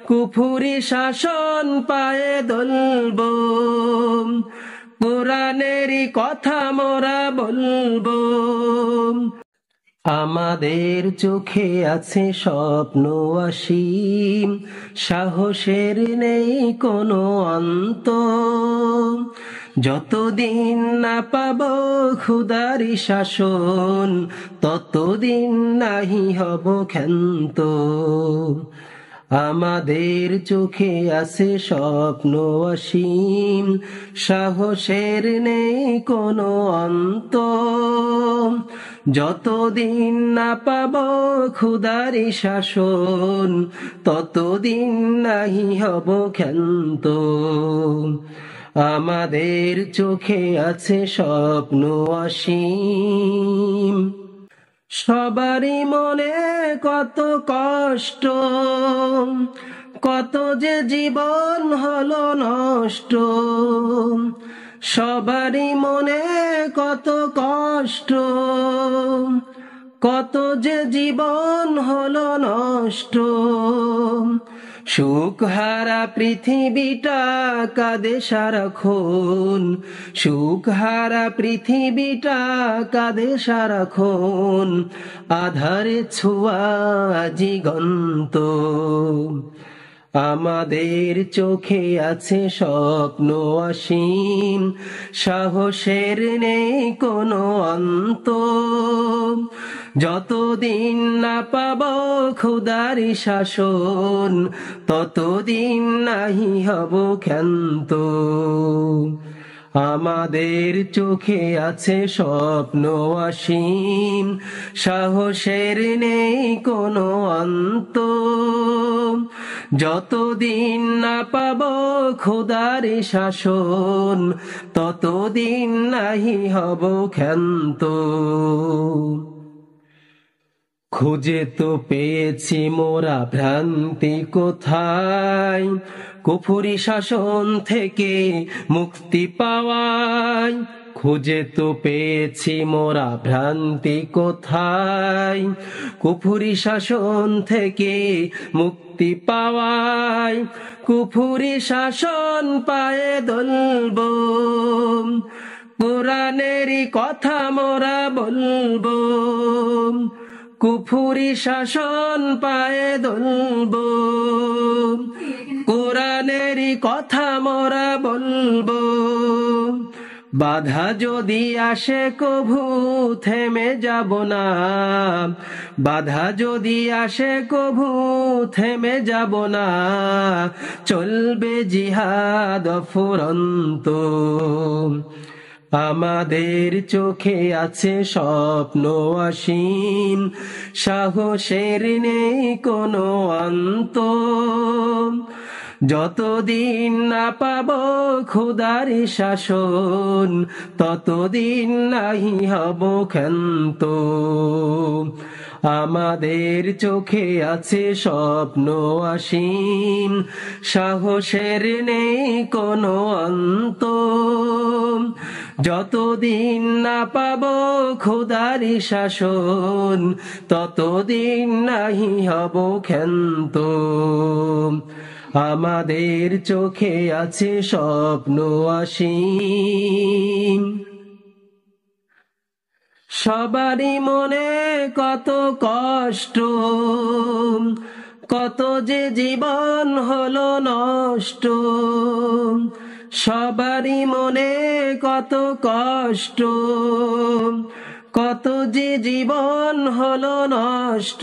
কুফুরি শাসন পায়ে দলবো, কোরআনেরই কথা মোরা বলবো। আমাদের চোখে আছে স্বপ্ন অসীম, সাহসের নেই কোনো অন্ত। যতদিন না পাবো খোদারি শাসন, ততদিন নাহি হব ক্ষান্ত। আমাদের চোখে আছে স্বপ্ন অসীম, সাহসের নেই কোনো অন্ত। যতদিন না পাবো খোদারি শাসন, ততদিন নাহি হব ক্ষান্ত। আমাদের চোখে আছে স্বপ্ন অসীম। সবারই মনে কত কষ্ট, কত যে জীবন হলো নষ্ট। সবারই মনে কত কষ্ট, কত যে জীবন হলো নষ্ট। সুখহারা পৃথিবীটা কাঁদে সারাক্ষণ, সুখহারা পৃথিবীটা কাঁদে সারাক্ষণ। আধারে ছোঁয়া দিগন্ত। আমাদের চোখে আছে স্বপ্ন অসীম, সাহসের নেই কোনো অন্ত। যতদিন না পাবো খোদারি শাসন, ততদিন নাহি হব ক্ষান্ত। আমাদের চোখে আছে স্বপ্ন অসীম, সাহসের নেই কোনো অন্ত। যতদিন না পাবো খোদারি শাসন, ততদিন নাহি হব ক্ষান্ত। খুঁজে তো পেয়েছি মোরা ভ্রান্তি কোথায়, কুফুরি শাসন থেকে মুক্তি পাওয়ায়। খুঁজে তো পেয়েছি মোরা ভ্রান্তি কোথায়, কুফুরি শাসন থেকে মুক্তি পাওয়ায়। কুফুরি শাসন পায়ে দলবো, কোরআনেরই কথা মোরা বলবো। কুফুরি শাসন পায়ে দলবো, কোরআনেরই কথা মোরা বলবো। বাধা যদি আসে কভু থেমে যাব না, বাধা যদি আসে কভু থেমে যাব না। চলবে জিহাদ অফুরন্ত। আমাদের চোখে আছে স্বপ্ন অসীম, সাহসের নেই কোনো অন্ত। যতদিন না পাবো খোদারি শাসন, ততদিন নাহি হব ক্ষান্ত। আমাদের চোখে আছে স্বপ্ন অসীম, সাহসের নেই কোনো অন্ত। যতদিন না পাবো খোদারি শাসন, ততদিন নাহি হব ক্ষান্ত। আমাদের চোখে আছে স্বপ্ন অসীম। সবারই মনে কত কষ্ট, কত যে জীবন হলো নষ্ট। সবারই মনে কত কষ্ট, কত যে জীবন হলো নষ্ট।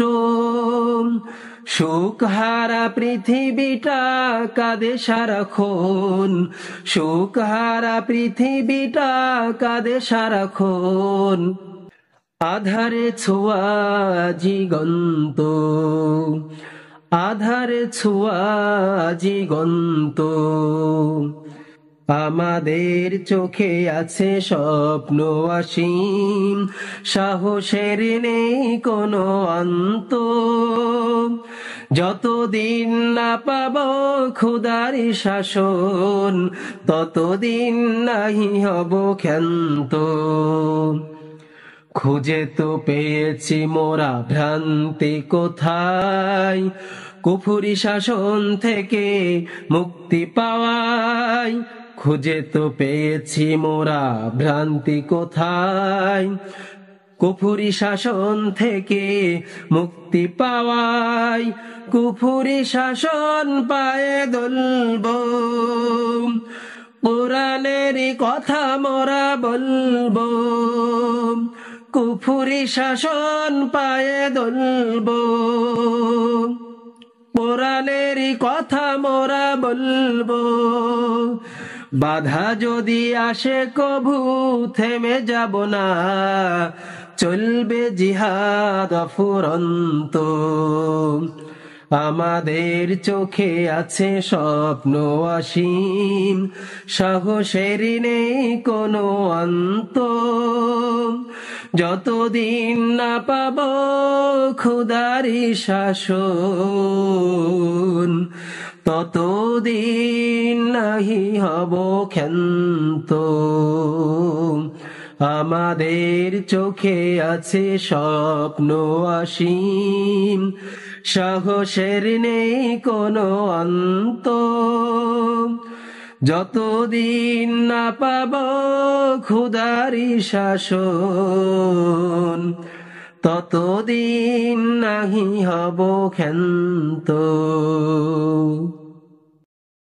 সুখহারা পৃথিবীটা কাঁদে সারাক্ষণ, সুখহারা পৃথিবীটা কাঁদে সারাক্ষণ। আধারে ছোঁয়া দিগন্ত, আধারে ছোঁয়া দিগন্ত। আমাদের চোখে আছে স্বপ্ন অসীম, সাহসের নেই কোনো অন্ত। যতদিন না পাবো খোদারি শাসন, ততদিন নাহি হব ক্ষান্ত। খুঁজে তো পেয়েছি মোরা ভ্রান্তি কোথায়, কুফুরি শাসন থেকে মুক্তি পাওয়াই, খুঁজে তো পেয়েছি মোরা ভ্রান্তি কোথায়। কুফুরি শাসন থেকে মুক্তি পাওয়াই, কুফুরি শাসন পায়ে দলবো, কোরআনেরই কথা মোরা বলবো। কুফুরি শাসন পায়ে দলবো, কোরআনেরই কথা মোরা বলবো। বাধা যদি আসে কভু থেমে যাব না, চলবে জিহাদ অফুরন্ত। আমাদের চোখে আছে স্বপ্ন অসীম, সাহসের নেই কোনো অন্ত। যতদিন না পাব খোদারি শাসন, ততদিন নাহি হব ক্ষান্ত। আমাদের চোখে আছে স্বপ্ন অসীম, সাহসের নেই কোনো অন্ত। যতদিন না পাব খোদারি শাসন, ততদিন নাহি হব ক্ষান্ত।